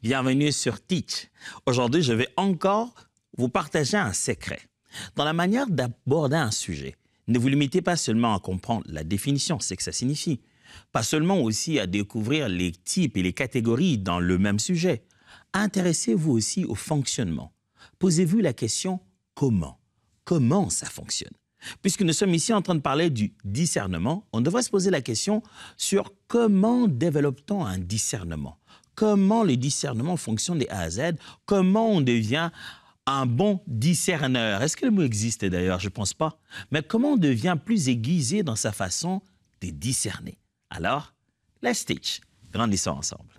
Bienvenue sur Teach. Aujourd'hui, je vais encore vous partager un secret. Dans la manière d'aborder un sujet, ne vous limitez pas seulement à comprendre la définition, c'est que ça signifie. Pas seulement aussi à découvrir les types et les catégories dans le même sujet. Intéressez-vous aussi au fonctionnement. Posez-vous la question comment? Comment ça fonctionne? Puisque nous sommes ici en train de parler du discernement, on devrait se poser la question sur comment développe-t-on un discernement? Comment le discernement fonctionne de A à Z? Comment on devient un bon discerneur? Est-ce que le mot existe d'ailleurs? Je ne pense pas. Mais comment on devient plus aiguisé dans sa façon de discerner? Alors, let's teach. Grandissons ensemble.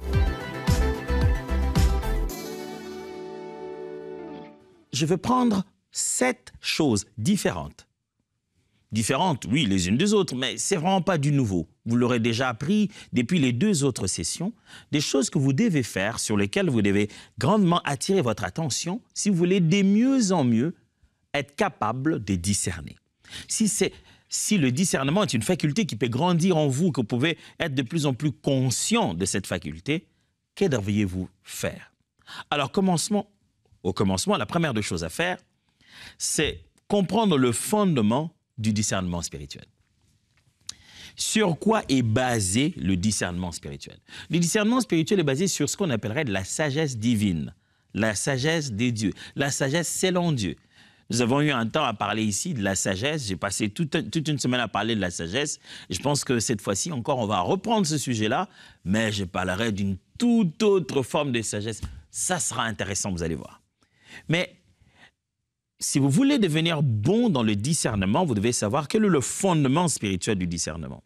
Je veux prendre 7 choses différentes. Différentes, oui, les unes des autres, mais c'est vraiment pas du nouveau. Vous l'aurez déjà appris depuis les 2 autres sessions, des choses que vous devez faire, sur lesquelles vous devez grandement attirer votre attention si vous voulez de mieux en mieux être capable de discerner. Si le discernement est une faculté qui peut grandir en vous, que vous pouvez être de plus en plus conscient de cette faculté, que devriez-vous faire? Alors, au commencement, la première des choses à faire, c'est comprendre le fondement du discernement spirituel. Sur quoi est basé le discernement spirituel? Le discernement spirituel est basé sur ce qu'on appellerait de la sagesse divine, la sagesse des dieux, la sagesse selon Dieu. Nous avons eu un temps à parler ici de la sagesse. J'ai passé toute une semaine à parler de la sagesse. Et je pense que cette fois-ci encore, on va reprendre ce sujet-là, mais je parlerai d'une toute autre forme de sagesse. Ça sera intéressant, vous allez voir. Mais si vous voulez devenir bon dans le discernement, vous devez savoir quel est le fondement spirituel du discernement.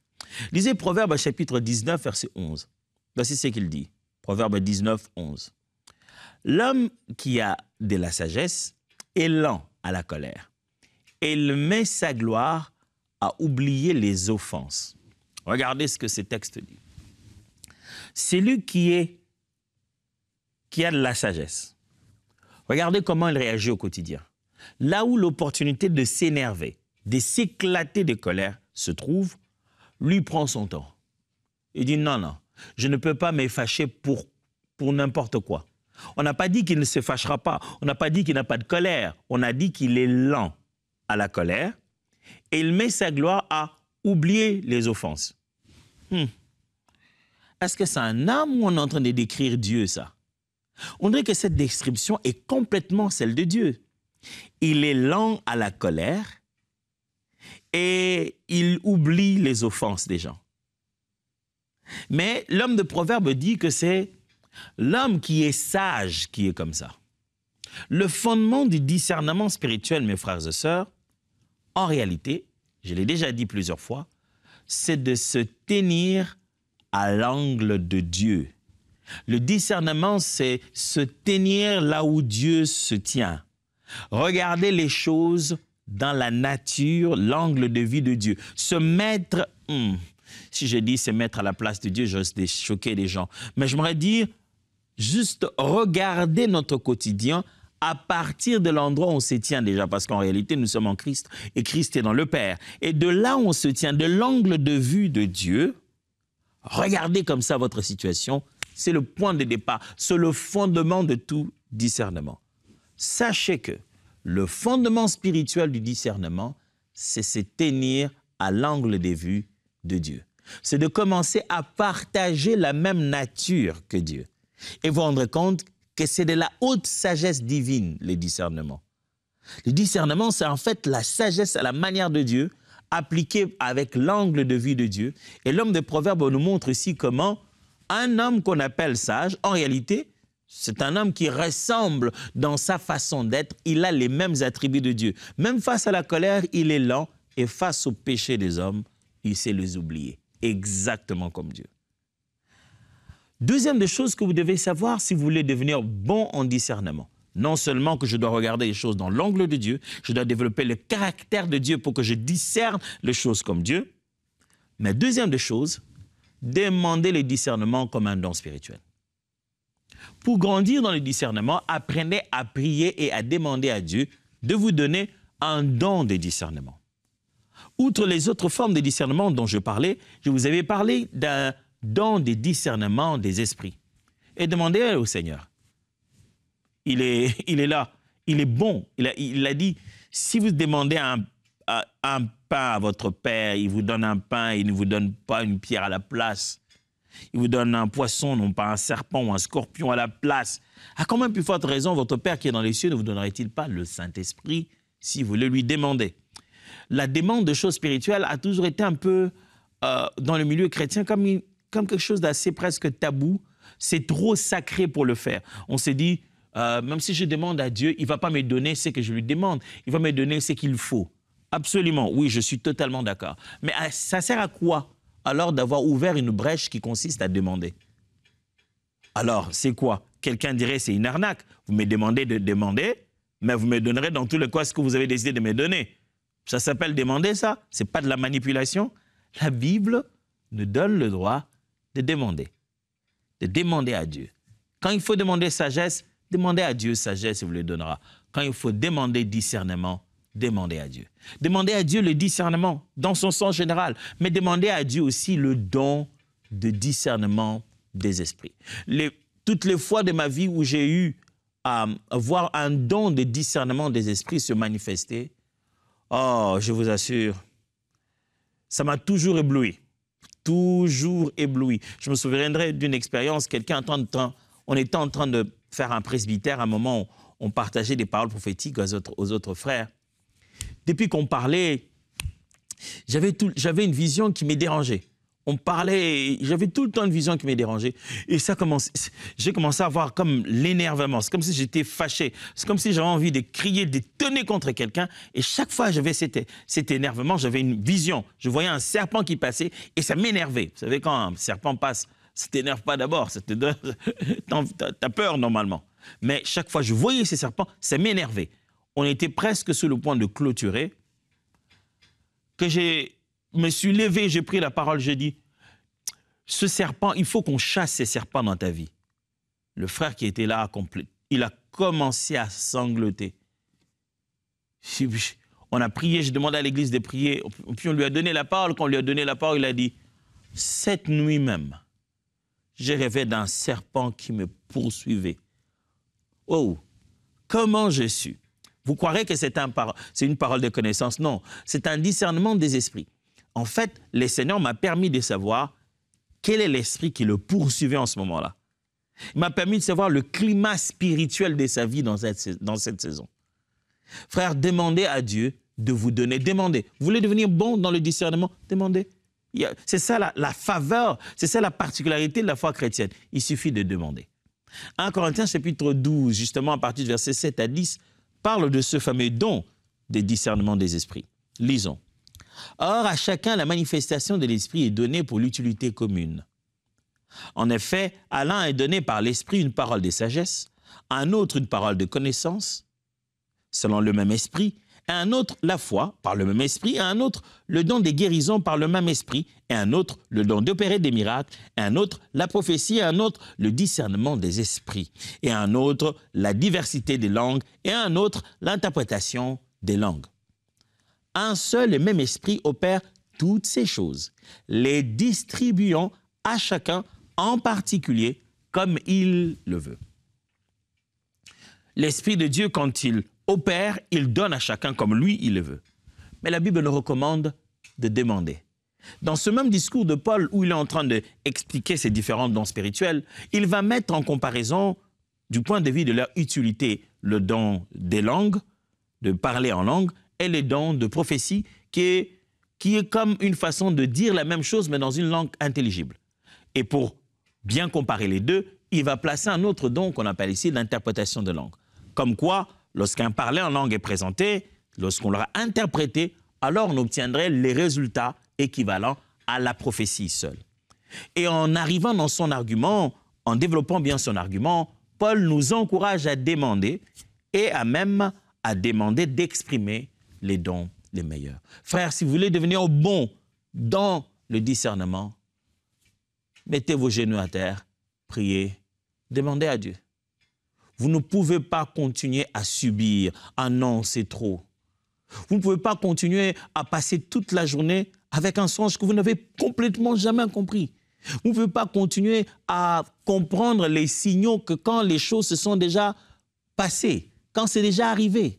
Lisez Proverbe chapitre 19, verset 11. Voici ce qu'il dit. Proverbe 19, 11. L'homme qui a de la sagesse est lent à la colère. Et il met sa gloire à oublier les offenses. Regardez ce que ce texte dit. Celui qui a de la sagesse. Regardez comment il réagit au quotidien. Là où l'opportunité de s'énerver, de s'éclater de colère se trouve, lui prend son temps. Il dit non, je ne peux pas me fâcher pour n'importe quoi. On n'a pas dit qu'il ne se fâchera pas, on n'a pas dit qu'il n'a pas de colère, on a dit qu'il est lent à la colère et il met sa gloire à oublier les offenses. Est-ce que c'est un homme ou on est en train de décrire Dieu, ça? On dirait que cette description est complètement celle de Dieu. Il est lent à la colère et il oublie les offenses des gens. Mais l'homme de Proverbe dit que c'est l'homme qui est sage qui est comme ça. Le fondement du discernement spirituel, mes frères et sœurs, en réalité, je l'ai déjà dit plusieurs fois, c'est de se tenir à l'angle de Dieu. Le discernement, c'est se tenir là où Dieu se tient. Regarder les choses dans la nature, l'angle de vie de Dieu. Se mettre, si je dis se mettre à la place de Dieu, j'ose choquer les gens. Mais j'aimerais dire, juste regarder notre quotidien à partir de l'endroit où on se tient déjà, parce qu'en réalité, nous sommes en Christ, et Christ est dans le Père. Et de là où on se tient, de l'angle de vue de Dieu, regardez comme ça votre situation, c'est le point de départ, c'est le fondement de tout discernement. Sachez que le fondement spirituel du discernement, c'est se tenir à l'angle des vues de Dieu. C'est de commencer à partager la même nature que Dieu. Et vous vous rendrez compte que c'est de la haute sagesse divine, le discernement. Le discernement, c'est en fait la sagesse à la manière de Dieu, appliquée avec l'angle de vue de Dieu. Et l'homme de Proverbe nous montre ici comment un homme qu'on appelle sage, en réalité, c'est un homme qui ressemble dans sa façon d'être. Il a les mêmes attributs de Dieu. Même face à la colère, il est lent. Et face au péché des hommes, il sait les oublier. Exactement comme Dieu. Deuxième des choses que vous devez savoir si vous voulez devenir bon en discernement. Non seulement que je dois regarder les choses dans l'angle de Dieu, je dois développer le caractère de Dieu pour que je discerne les choses comme Dieu. Mais deuxième des choses, demandez le discernement comme un don spirituel. Pour grandir dans le discernement, apprenez à prier et à demander à Dieu de vous donner un don de discernement. Outre les autres formes de discernement dont je parlais, je vous avais parlé d'un don de discernement des esprits. Et demandez au Seigneur, il est là, il est bon. Il a dit, si vous demandez un pain à votre père, il vous donne un pain, il ne vous donne pas une pierre à la place. Il vous donne un poisson, non pas un serpent ou un scorpion à la place. À combien plus forte raison votre Père qui est dans les cieux ne vous donnerait-il pas le Saint-Esprit si vous le lui demandez? La demande de choses spirituelles a toujours été un peu, dans le milieu chrétien, comme quelque chose d'assez presque tabou. C'est trop sacré pour le faire. On s'est dit, même si je demande à Dieu, il ne va pas me donner ce que je lui demande. Il va me donner ce qu'il faut. Absolument, oui, je suis totalement d'accord. Mais ça sert à quoi alors d'avoir ouvert une brèche qui consiste à demander? Alors, c'est quoi? Quelqu'un dirait c'est une arnaque. Vous me demandez de demander, mais vous me donnerez dans tous les cas ce que vous avez décidé de me donner. Ça s'appelle demander, ça? Ce n'est pas de la manipulation? La Bible nous donne le droit de demander à Dieu. Quand il faut demander sagesse, demandez à Dieu sagesse, il vous le donnera. Quand il faut demander discernement, demandez à Dieu. Demandez à Dieu le discernement dans son sens général, mais demandez à Dieu aussi le don de discernement des esprits. Toutes les fois de ma vie où j'ai eu à voir un don de discernement des esprits se manifester, oh, je vous assure, ça m'a toujours ébloui. Toujours ébloui. Je me souviendrai d'une expérience, on était en train de faire un presbytère, à un moment où on partageait des paroles prophétiques aux autres frères. Depuis qu'on parlait, j'avais une vision qui me dérangeait. On parlait, j'avais tout le temps une vision qui me dérangeait. Et j'ai commencé à avoir comme l'énervement. C'est comme si j'étais fâché. C'est comme si j'avais envie de crier, de tonner contre quelqu'un. Et chaque fois que j'avais cet énervement, j'avais une vision. Je voyais un serpent qui passait et ça m'énervait. Vous savez, quand un serpent passe, ça ne t'énerve pas d'abord. T'as peur normalement. Mais chaque fois que je voyais ces serpents, ça m'énervait. On était presque sur le point de clôturer, que je me suis levé, j'ai pris la parole, j'ai dit, ce serpent, il faut qu'on chasse ces serpents dans ta vie. Le frère qui était là, il a commencé à sangloter. On a prié, j'ai demandé à l'église de prier, puis on lui a donné la parole. Quand on lui a donné la parole, il a dit, cette nuit même, j'ai rêvé d'un serpent qui me poursuivait. Oh, comment je suis? Vous croirez que c'est une parole de connaissance? Non, c'est un discernement des esprits. En fait, le Seigneur m'a permis de savoir quel est l'esprit qui le poursuivait en ce moment-là. Il m'a permis de savoir le climat spirituel de sa vie dans cette saison. Frère, demandez à Dieu de vous donner. Demandez. Vous voulez devenir bon dans le discernement? Demandez. C'est ça la faveur, c'est ça la particularité de la foi chrétienne. Il suffit de demander. 1 Corinthiens chapitre 12, justement à partir du verset 7 à 10, parle de ce fameux don de discernement des esprits. Lisons. Or, à chacun, la manifestation de l'esprit est donnée pour l'utilité commune. En effet, à l'un est donné par l'esprit une parole de sagesse, à un autre une parole de connaissance, selon le même esprit, à un autre la foi par le même esprit, à un autre le don des guérisons par le même esprit, et à un autre le don d'opérer des miracles, à un autre la prophétie, à un autre le discernement des esprits, et à un autre la diversité des langues, et à un autre l'interprétation des langues. Un seul et même esprit opère toutes ces choses, les distribuant à chacun en particulier comme il le veut. L'Esprit de Dieu, quand il opère, il donne à chacun comme lui, il le veut. Mais la Bible nous recommande de demander. Dans ce même discours de Paul, où il est en train d'expliquer ces différents dons spirituels, il va mettre en comparaison, du point de vue de leur utilité, le don des langues, de parler en langue, et le don de prophétie, qui est comme une façon de dire la même chose, mais dans une langue intelligible. Et pour bien comparer les deux, il va placer un autre don qu'on appelle ici l'interprétation de langue. Comme quoi, lorsqu'un parler en langue est présenté, lorsqu'on l'aura interprété, alors on obtiendrait les résultats équivalents à la prophétie seule. Et en arrivant dans son argument, en développant bien son argument, Paul nous encourage à demander et même à demander d'exprimer les dons les meilleurs. Frères, si vous voulez devenir bon dans le discernement, mettez vos genoux à terre, priez, demandez à Dieu. Vous ne pouvez pas continuer à subir. Ah non, c'est trop. Vous ne pouvez pas continuer à passer toute la journée avec un songe que vous n'avez complètement jamais compris. Vous ne pouvez pas continuer à comprendre les signaux que quand les choses se sont déjà passé, quand c'est déjà arrivé.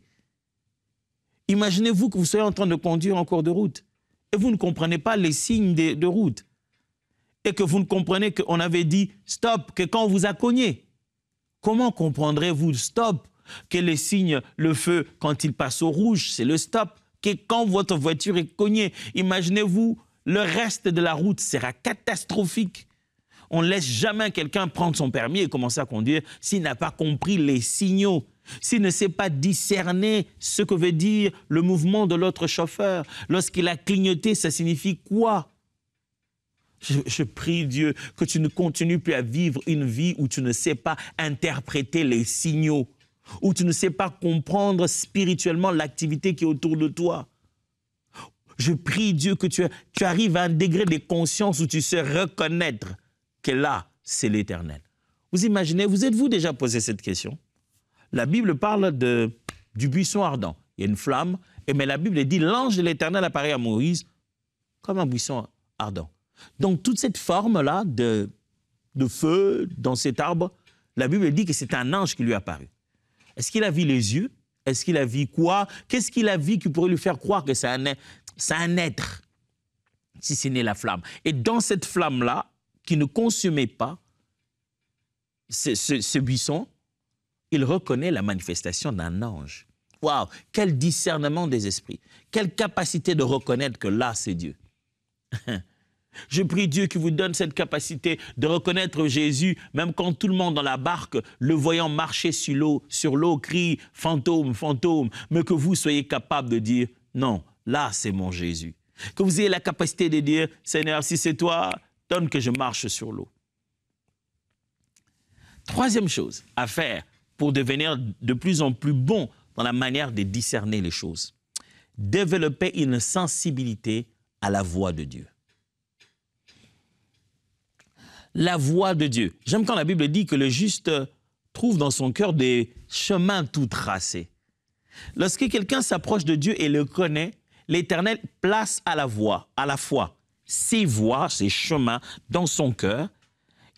Imaginez-vous que vous soyez en train de conduire en cours de route et vous ne comprenez pas les signes de route et que vous ne comprenez qu'on avait dit stop, que quand on vous a cogné. Comment comprendrez-vous stop, que les signes, le feu, quand il passe au rouge, c'est le stop, que quand votre voiture est cognée, imaginez-vous, le reste de la route sera catastrophique. On ne laisse jamais quelqu'un prendre son permis et commencer à conduire s'il n'a pas compris les signaux, s'il ne sait pas discerner ce que veut dire le mouvement de l'autre chauffeur. Lorsqu'il a clignoté, ça signifie quoi? Je prie Dieu que tu ne continues plus à vivre une vie où tu ne sais pas interpréter les signaux, où tu ne sais pas comprendre spirituellement l'activité qui est autour de toi. Je prie Dieu que tu arrives à un degré de conscience où tu sais reconnaître que là, c'est l'Éternel. Vous imaginez, vous êtes-vous déjà posé cette question? La Bible parle du buisson ardent. Il y a une flamme, mais la Bible dit l'ange de l'Éternel apparaît à Moïse comme un buisson ardent. Donc, toute cette forme-là de feu dans cet arbre, la Bible dit que c'est un ange qui lui est apparu. Est-ce qu'il a vu les yeux? Est-ce qu'il a vu quoi? Qu'est-ce qu'il a vu qui pourrait lui faire croire que c'est un être, si ce n'est la flamme? Et dans cette flamme-là, qui ne consumait pas ce buisson, il reconnaît la manifestation d'un ange. Waouh, quel discernement des esprits, quelle capacité de reconnaître que là, c'est Dieu. Je prie Dieu qui vous donne cette capacité de reconnaître Jésus, même quand tout le monde dans la barque, le voyant marcher sur l'eau, crie « fantôme, fantôme », mais que vous soyez capable de dire « non, là, c'est mon Jésus ». Que vous ayez la capacité de dire « Seigneur, si c'est toi, donne que je marche sur l'eau ». Troisième chose à faire pour devenir de plus en plus bon dans la manière de discerner les choses. Développer une sensibilité à la voix de Dieu. La voix de Dieu. J'aime quand la Bible dit que le juste trouve dans son cœur des chemins tout tracés. Lorsque quelqu'un s'approche de Dieu et le connaît, l'Éternel place à la fois ses voies, ses chemins dans son cœur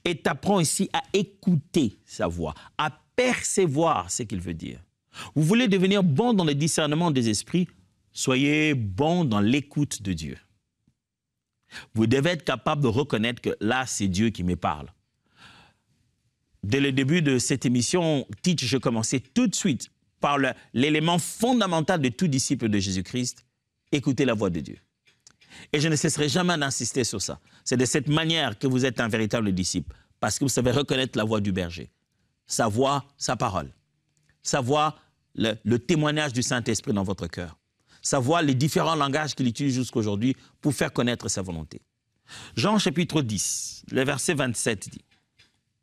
et t'apprend ici à écouter sa voix, à percevoir ce qu'il veut dire. Vous voulez devenir bon dans le discernement des esprits, soyez bon dans l'écoute de Dieu. Vous devez être capable de reconnaître que là, c'est Dieu qui me parle. Dès le début de cette émission, Teach, je commençais tout de suite par l'élément fondamental de tout disciple de Jésus-Christ, écouter la voix de Dieu. Et je ne cesserai jamais d'insister sur ça. C'est de cette manière que vous êtes un véritable disciple, parce que vous savez reconnaître la voix du berger, sa voix, sa parole, sa voix, le témoignage du Saint-Esprit dans votre cœur, sa voix, les différents langages qu'il utilise jusqu'aujourd'hui pour faire connaître sa volonté. Jean chapitre 10, le verset 27 dit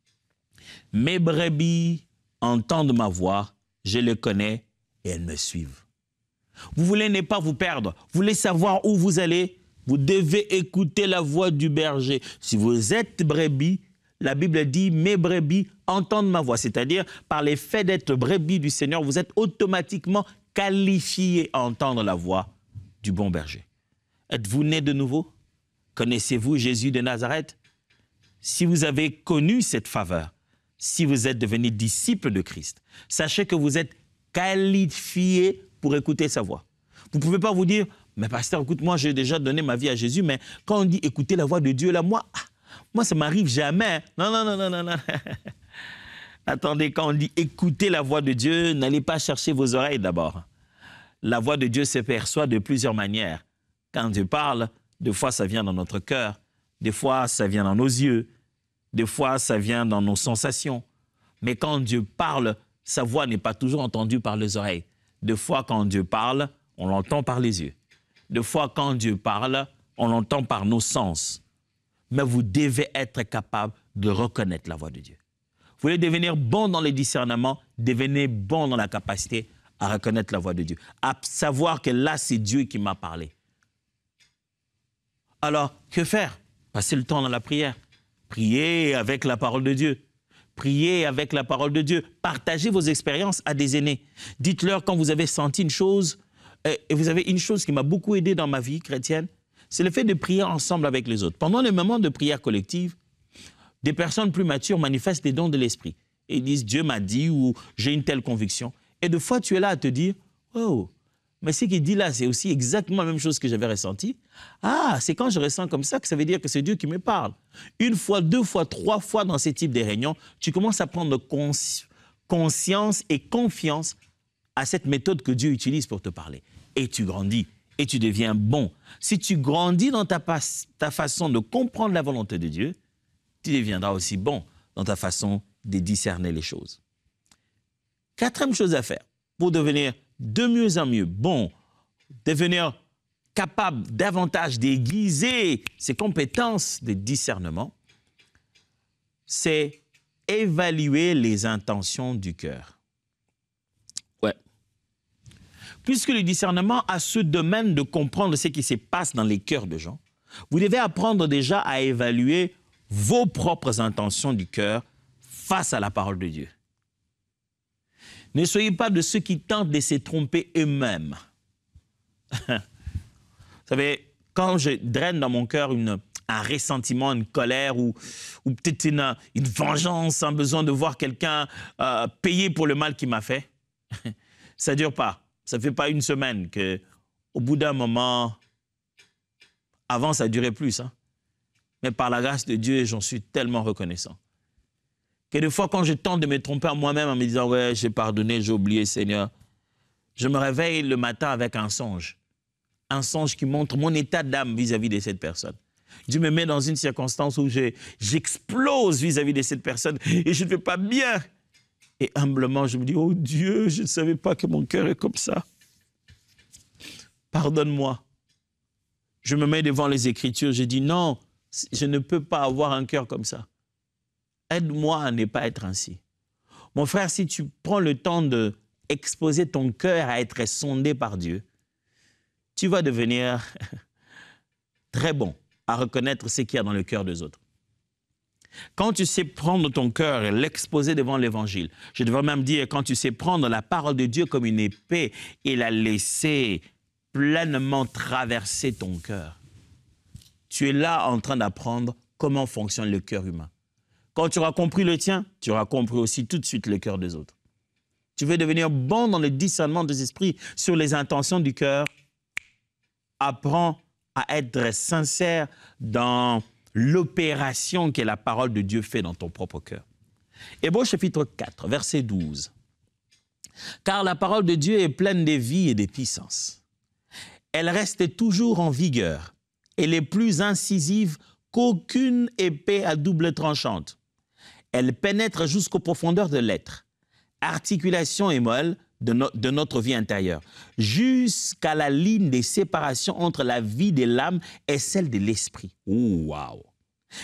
« Mes brebis entendent ma voix, je les connais et elles me suivent. » Vous voulez ne pas vous perdre, vous voulez savoir où vous allez, vous devez écouter la voix du berger. Si vous êtes brebis, la Bible dit « Mes brebis entendent ma voix », c'est-à-dire par les faits d'être brebis du Seigneur, vous êtes automatiquement qualifié à entendre la voix du bon berger. Êtes-vous né de nouveau? Connaissez-vous Jésus de Nazareth? Si vous avez connu cette faveur, si vous êtes devenu disciple de Christ, sachez que vous êtes qualifié pour écouter sa voix. Vous ne pouvez pas vous dire « Mais pasteur, écoute, moi j'ai déjà donné ma vie à Jésus, mais quand on dit écouter la voix de Dieu, là, moi ça ne m'arrive jamais. » Non. Attendez, quand on dit écouter la voix de Dieu, n'allez pas chercher vos oreilles d'abord. La voix de Dieu se perçoit de plusieurs manières. Quand Dieu parle, des fois ça vient dans notre cœur, des fois ça vient dans nos yeux, des fois ça vient dans nos sensations. Mais quand Dieu parle, sa voix n'est pas toujours entendue par les oreilles. Des fois quand Dieu parle, on l'entend par les yeux. Des fois quand Dieu parle, on l'entend par nos sens. Mais vous devez être capable de reconnaître la voix de Dieu. Vous voulez devenir bon dans les discernements, devenez bon dans la capacité à reconnaître la voix de Dieu, à savoir que là, c'est Dieu qui m'a parlé. Alors, que faire? Passez le temps dans la prière. Priez avec la parole de Dieu. Priez avec la parole de Dieu. Partagez vos expériences à des aînés. Dites-leur quand vous avez senti une chose, et vous avez une chose qui m'a beaucoup aidé dans ma vie chrétienne, c'est le fait de prier ensemble avec les autres. Pendant les moments de prière collective, des personnes plus matures manifestent des dons de l'esprit. et ils disent Dieu m'a dit ou j'ai une telle conviction. Et des fois, tu es là à te dire, oh, mais ce qu'il dit là, c'est aussi exactement la même chose que j'avais ressenti. Ah, c'est quand je ressens comme ça que ça veut dire que c'est Dieu qui me parle. Une fois, deux fois, trois fois dans ces types de réunions, tu commences à prendre conscience et confiance à cette méthode que Dieu utilise pour te parler. Et tu grandis et tu deviens bon. Si tu grandis dans ta façon de comprendre la volonté de Dieu, tu deviendras aussi bon dans ta façon de discerner les choses. Quatrième chose à faire pour devenir de mieux en mieux bon, devenir capable davantage d'aiguiser ses compétences de discernement, c'est évaluer les intentions du cœur. Ouais. Puisque le discernement a ce domaine de comprendre ce qui se passe dans les cœurs de gens, vous devez apprendre déjà à évaluer vos propres intentions du cœur face à la parole de Dieu. Ne soyez pas de ceux qui tentent de se tromper eux-mêmes. Vous savez, quand je draine dans mon cœur un ressentiment, une colère ou peut-être une vengeance, un besoin de voir quelqu'un payer pour le mal qu'il m'a fait, ça ne dure pas. Ça ne fait pas une semaine qu'au bout d'un moment, avant ça durait plus. Hein. Mais par la grâce de Dieu, j'en suis tellement reconnaissant. Que des fois, quand je tente de me tromper à moi-même en me disant « Ouais, j'ai pardonné, j'ai oublié, Seigneur », je me réveille le matin avec un songe. Un songe qui montre mon état d'âme vis-à-vis de cette personne. Dieu me met dans une circonstance où j'explose vis-à-vis de cette personne et je ne vais pas bien. Et humblement, je me dis « Oh Dieu, je ne savais pas que mon cœur est comme ça. Pardonne-moi. » Je me mets devant les Écritures, je dis « Non, je ne peux pas avoir un cœur comme ça. Aide-moi à ne pas être ainsi. » Mon frère, si tu prends le temps d'exposer ton cœur à être sondé par Dieu, tu vas devenir très bon à reconnaître ce qu'il y a dans le cœur des autres. Quand tu sais prendre ton cœur et l'exposer devant l'Évangile, je devrais même dire, quand tu sais prendre la parole de Dieu comme une épée et la laisser pleinement traverser ton cœur, tu es là en train d'apprendre comment fonctionne le cœur humain. Quand tu auras compris le tien, tu auras compris aussi tout de suite le cœur des autres. Tu veux devenir bon dans le discernement des esprits sur les intentions du cœur. Apprends à être sincère dans l'opération que la parole de Dieu fait dans ton propre cœur. Hébreux chapitre 4, verset 12. « Car la parole de Dieu est pleine de vie et de puissance. Elle reste toujours en vigueur. Elle est plus incisive qu'aucune épée à double tranchante. Elle pénètre jusqu'aux profondeurs de l'être, articulation et moelle de notre vie intérieure, jusqu'à la ligne de séparation entre la vie de l'âme et celle de l'esprit. Waouh!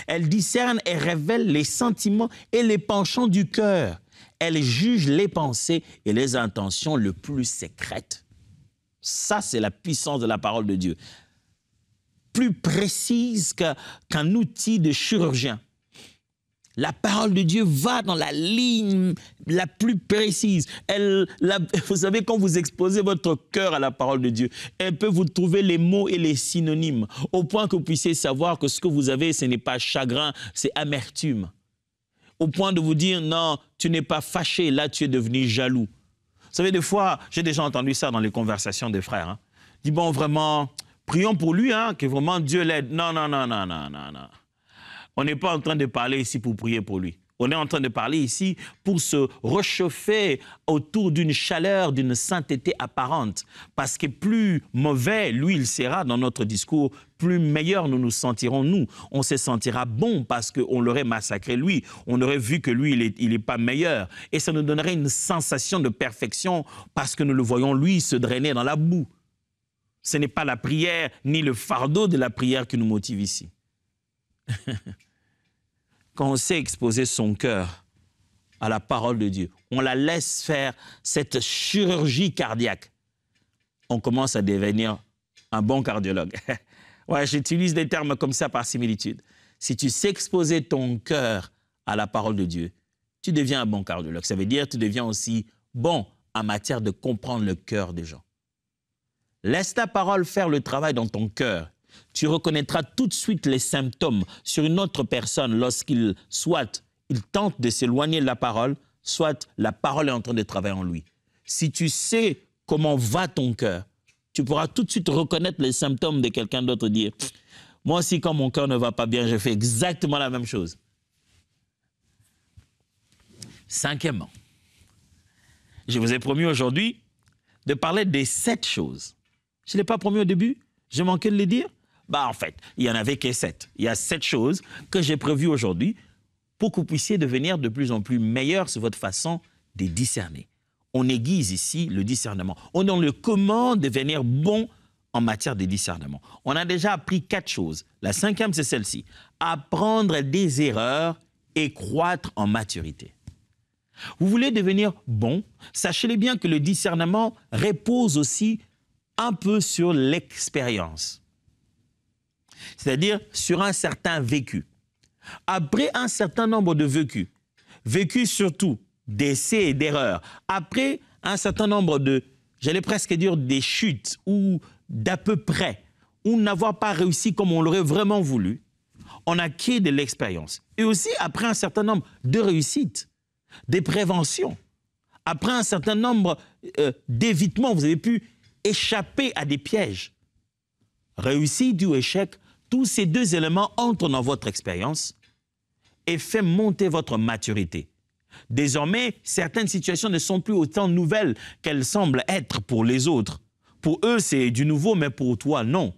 Elle discerne et révèle les sentiments et les penchants du cœur. Elle juge les pensées et les intentions les plus secrètes. Ça, c'est la puissance de la parole de Dieu. Plus précise qu'un outil de chirurgien. La parole de Dieu va dans la ligne la plus précise. Vous savez, quand vous exposez votre cœur à la parole de Dieu, elle peut vous trouver les mots et les synonymes, au point que vous puissiez savoir que ce que vous avez, ce n'est pas chagrin, c'est amertume. Au point de vous dire, non, tu n'es pas fâché, là tu es devenu jaloux. Vous savez, des fois, j'ai déjà entendu ça dans les conversations des frères. Hein. Dis bon, vraiment, prions pour lui, hein, que vraiment Dieu l'aide. Non. On n'est pas en train de parler ici pour prier pour lui. On est en train de parler ici pour se réchauffer autour d'une chaleur, d'une sainteté apparente. Parce que plus mauvais, lui, il sera dans notre discours, plus meilleur nous nous sentirons, nous. On se sentira bon parce qu'on l'aurait massacré, lui. On aurait vu que lui, il n'est pas meilleur. Et ça nous donnerait une sensation de perfection parce que nous le voyons, lui, se drainer dans la boue. Ce n'est pas la prière ni le fardeau de la prière qui nous motive ici. Quand on sait exposer son cœur à la parole de Dieu, on la laisse faire cette chirurgie cardiaque, on commence à devenir un bon cardiologue. Ouais, j'utilise des termes comme ça par similitude. Si tu sais exposer ton cœur à la parole de Dieu, tu deviens un bon cardiologue. Ça veut dire que tu deviens aussi bon en matière de comprendre le cœur des gens. Laisse ta parole faire le travail dans ton cœur. Tu reconnaîtras tout de suite les symptômes sur une autre personne lorsqu'il tente de s'éloigner de la parole, soit la parole est en train de travailler en lui. Si tu sais comment va ton cœur, tu pourras tout de suite reconnaître les symptômes de quelqu'un d'autre, dire « Moi aussi, quand mon cœur ne va pas bien, je fais exactement la même chose. » Cinquièmement, je vous ai promis aujourd'hui de parler des 7 choses. Je ne l'ai pas promis au début, j'ai manqué de les dire. En fait, il n'y en avait que 7. Il y a 7 choses que j'ai prévues aujourd'hui pour que vous puissiez devenir de plus en plus meilleur sur votre façon de discerner. On aiguise ici le discernement. On donne le comment devenir bon en matière de discernement. On a déjà appris 4 choses. La 5e, c'est celle-ci. Apprendre des erreurs et croître en maturité. Vous voulez devenir bon, sachez bien que le discernement repose aussi un peu sur l'expérience. C'est-à-dire sur un certain vécu. Après un certain nombre de vécus surtout d'essais et d'erreurs, après un certain nombre de, j'allais presque dire des chutes ou d'à peu près, ou n'avoir pas réussi comme on l'aurait vraiment voulu, on acquiert de l'expérience. Et aussi après un certain nombre de réussites, des préventions, après un certain nombre d'évitements, vous avez pu échapper à des pièges. Réussite ou échec, tous ces 2 éléments entrent dans votre expérience et font monter votre maturité. Désormais, certaines situations ne sont plus autant nouvelles qu'elles semblent être pour les autres. Pour eux, c'est du nouveau, mais pour toi, non.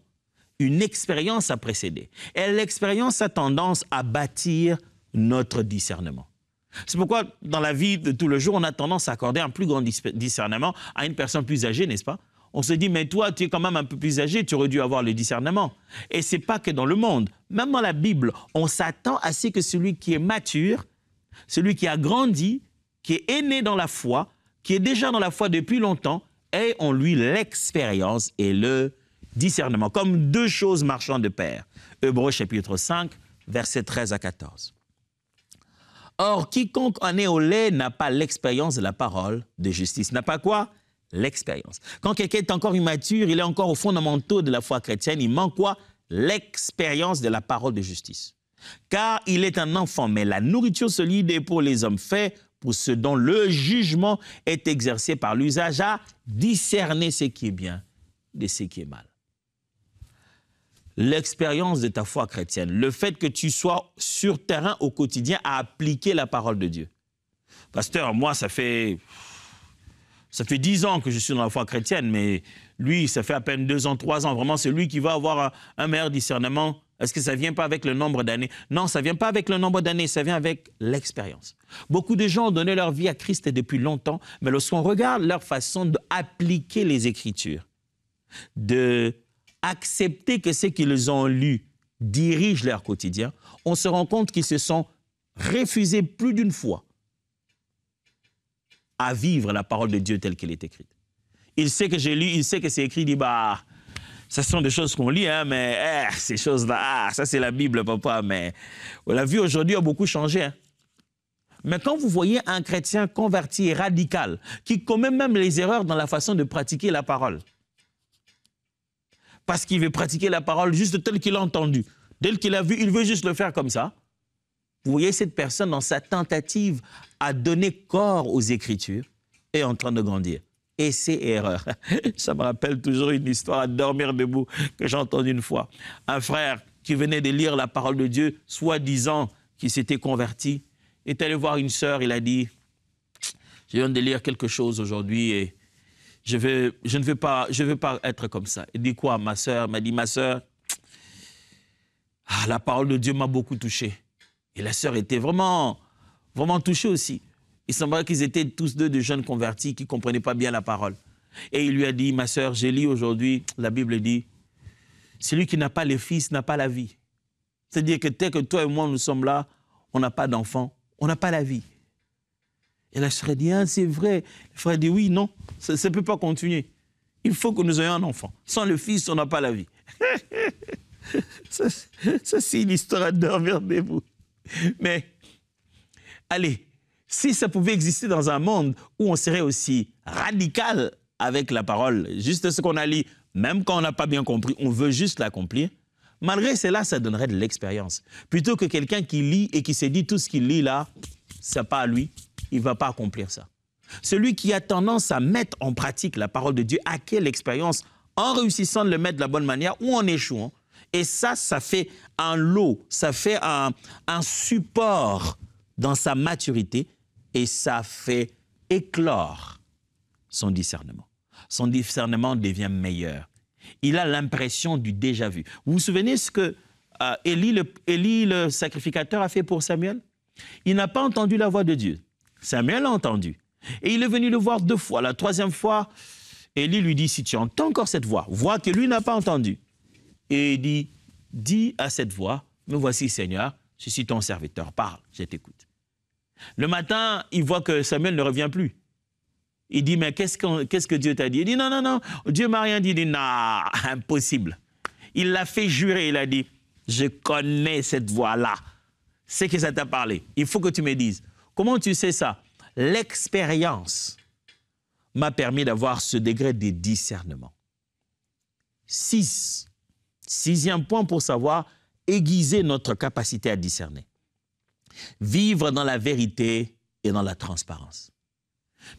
Une expérience a précédé. Et l'expérience a tendance à bâtir notre discernement. C'est pourquoi, dans la vie de tous les jours, on a tendance à accorder un plus grand discernement à une personne plus âgée, n'est-ce pas? On se dit, mais toi, tu es quand même un peu plus âgé, tu aurais dû avoir le discernement. Et ce n'est pas que dans le monde. Même dans la Bible, on s'attend à ce que celui qui est mature, celui qui a grandi, qui est né dans la foi, qui est déjà dans la foi depuis longtemps, ait en lui l'expérience et le discernement, comme 2 choses marchant de pair. Hébreux chapitre 5, versets 13 à 14. Or, quiconque en est au lait n'a pas l'expérience de la parole de justice. N'a pas quoi? L'expérience. Quand quelqu'un est encore immature, il est encore aux fondamentaux de la foi chrétienne, il manque quoi? L'expérience de la parole de justice. Car il est un enfant, mais la nourriture solide est pour les hommes faits, pour ceux dont le jugement est exercé par l'usage à discerner ce qui est bien de ce qui est mal. L'expérience de ta foi chrétienne, le fait que tu sois sur terrain au quotidien à appliquer la parole de Dieu. Pasteur, moi, ça fait 10 ans que je suis dans la foi chrétienne, mais lui, ça fait à peine 2 ans, 3 ans. Vraiment, c'est lui qui va avoir un meilleur discernement. Est-ce que ça ne vient pas avec le nombre d'années? Non, ça ne vient pas avec le nombre d'années, ça vient avec l'expérience. Beaucoup de gens ont donné leur vie à Christ depuis longtemps, mais lorsqu'on regarde leur façon d'appliquer les Écritures, d'accepter que ce qu'ils ont lu dirige leur quotidien, on se rend compte qu'ils se sont refusés plus d'une fois à vivre la parole de Dieu telle qu'elle est écrite. Il sait que j'ai lu, il sait que c'est écrit, il dit, ce sont des choses qu'on lit, mais ces choses-là, ça c'est la Bible, papa, mais la vie aujourd'hui a beaucoup changé. Mais quand vous voyez un chrétien converti et radical, qui commet même les erreurs dans la façon de pratiquer la parole, parce qu'il veut pratiquer la parole juste telle qu'il a entendu, tel qu'il a vu, il veut juste le faire comme ça, vous voyez cette personne dans sa tentative à donner corps aux Écritures est en train de grandir. Et c'est erreur. Ça me rappelle toujours une histoire à dormir debout que j'ai entendue une fois. Un frère qui venait de lire la parole de Dieu, soi-disant qu'il s'était converti, est allé voir une sœur, il a dit « Je viens de lire quelque chose aujourd'hui et je ne veux pas être comme ça. » Il dit quoi, ma sœur? M'a dit « Ma sœur, la parole de Dieu m'a beaucoup touché. » Et la sœur était vraiment, vraiment touchée aussi. Il semblait qu'ils étaient tous 2 de jeunes convertis qui ne comprenaient pas bien la parole. Et il lui a dit, ma sœur, j'ai lu aujourd'hui, la Bible dit, celui qui n'a pas le Fils n'a pas la vie. C'est-à-dire que tel que toi et moi, nous sommes là, on n'a pas d'enfant, on n'a pas la vie. Et la sœur a dit, c'est vrai. Le frère a dit, oui, non, ça ne peut pas continuer. Il faut que nous ayons un enfant. Sans le Fils, on n'a pas la vie. ça c'est une histoire à dormir debout. Mais, allez, si ça pouvait exister dans un monde où on serait aussi radical avec la parole, juste ce qu'on a lu, même quand on n'a pas bien compris, on veut juste l'accomplir, malgré cela, ça donnerait de l'expérience. Plutôt que quelqu'un qui lit et qui se dit tout ce qu'il lit là, c'est pas à lui, il ne va pas accomplir ça. Celui qui a tendance à mettre en pratique la parole de Dieu acquiert l'expérience en réussissant de le mettre de la bonne manière ou en échouant. Et ça fait un lot, ça fait un support dans sa maturité et ça fait éclore son discernement. Son discernement devient meilleur. Il a l'impression du déjà vu. Vous vous souvenez ce que Élie, le sacrificateur, a fait pour Samuel? Il n'a pas entendu la voix de Dieu. Samuel l'a entendu. Et il est venu le voir 2 fois. La 3e fois, Élie lui dit, si tu entends encore cette voix que lui n'a pas entendue. Et il dit, dis à cette voix, me voici Seigneur, je suis ton serviteur, parle, je t'écoute. Le matin, il voit que Samuel ne revient plus. Il dit, mais qu'est-ce que Dieu t'a dit? Il dit, non, Dieu m'a rien dit. Il dit, non, impossible. Il l'a fait jurer, il a dit, je connais cette voix-là. C'est que ça t'a parlé. Il faut que tu me dises. Comment tu sais ça? L'expérience m'a permis d'avoir ce degré de discernement. 6e point pour savoir aiguiser notre capacité à discerner. Vivre dans la vérité et dans la transparence.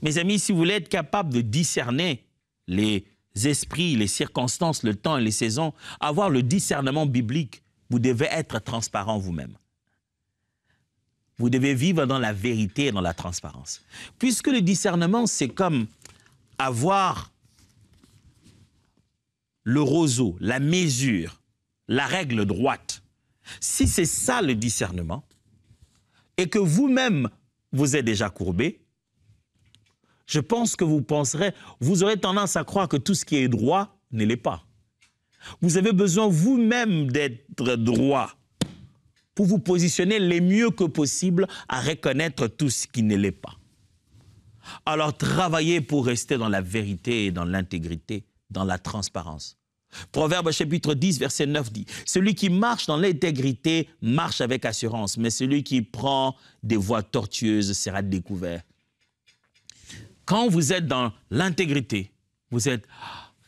Mes amis, si vous voulez être capable de discerner les esprits, les circonstances, le temps et les saisons, avoir le discernement biblique, vous devez être transparent vous-même. Vous devez vivre dans la vérité et dans la transparence. Puisque le discernement, c'est comme avoir le roseau, la mesure, la règle droite. Si c'est ça le discernement, et que vous-même, vous êtes déjà courbé, je pense que vous aurez tendance à croire que tout ce qui est droit ne l'est pas. Vous avez besoin vous-même d'être droit pour vous positionner le mieux que possible à reconnaître tout ce qui ne l'est pas. Alors travaillez pour rester dans la vérité et dans l'intégrité, dans la transparence. Proverbe chapitre 10, verset 9 dit, « Celui qui marche dans l'intégrité marche avec assurance, mais celui qui prend des voies tortueuses sera découvert. » Quand vous êtes dans l'intégrité, vous êtes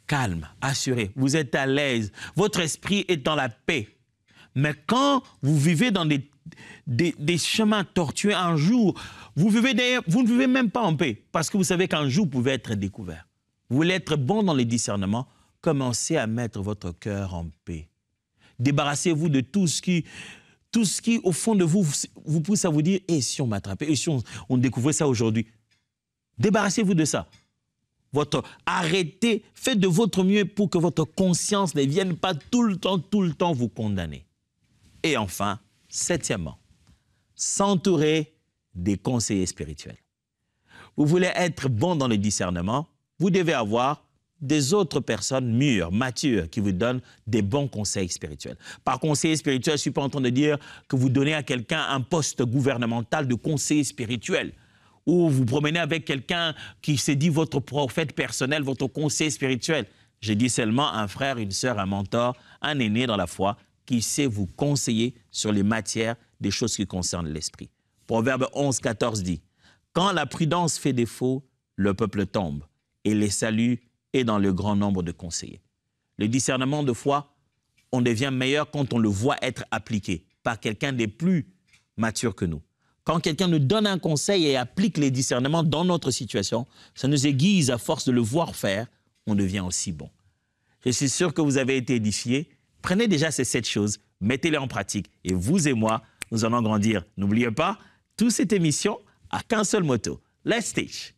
calme, assuré, vous êtes à l'aise, votre esprit est dans la paix. Mais quand vous vivez dans des chemins tortueux un jour, vous ne vivez même pas en paix, parce que vous savez qu'un jour, vous pouvez être découvert. Vous voulez être bon dans les discernements, commencez à mettre votre cœur en paix. Débarrassez-vous de tout ce qui, au fond de vous, vous pousse à vous dire, et si on m'attrapait, et si on découvrait ça aujourd'hui? Débarrassez-vous de ça. Arrêtez, faites de votre mieux pour que votre conscience ne vienne pas tout le temps vous condamner. Et enfin, 7e, s'entourer des conseillers spirituels. Vous voulez être bon dans le discernement, vous devez avoir des autres personnes mûres, matures, qui vous donnent des bons conseils spirituels. Par conseiller spirituel, je ne suis pas en train de dire que vous donnez à quelqu'un un poste gouvernemental de conseiller spirituel, ou vous promenez avec quelqu'un qui s'est dit votre prophète personnel, votre conseiller spirituel. Je dis seulement un frère, une sœur, un mentor, un aîné dans la foi, qui sait vous conseiller sur les matières des choses qui concernent l'esprit. Proverbe 11, 14 dit, « Quand la prudence fait défaut, le peuple tombe, et les saluts est dans le grand nombre de conseillers. » Le discernement de foi, on devient meilleur quand on le voit être appliqué par quelqu'un des plus matures que nous. Quand quelqu'un nous donne un conseil et applique les discernements dans notre situation, ça nous aiguise à force de le voir faire, on devient aussi bon. Je suis sûr que vous avez été édifiés. Prenez déjà ces 7 choses, mettez-les en pratique et vous et moi, nous allons grandir. N'oubliez pas, toute cette émission a qu'un seul motto. Let's teach.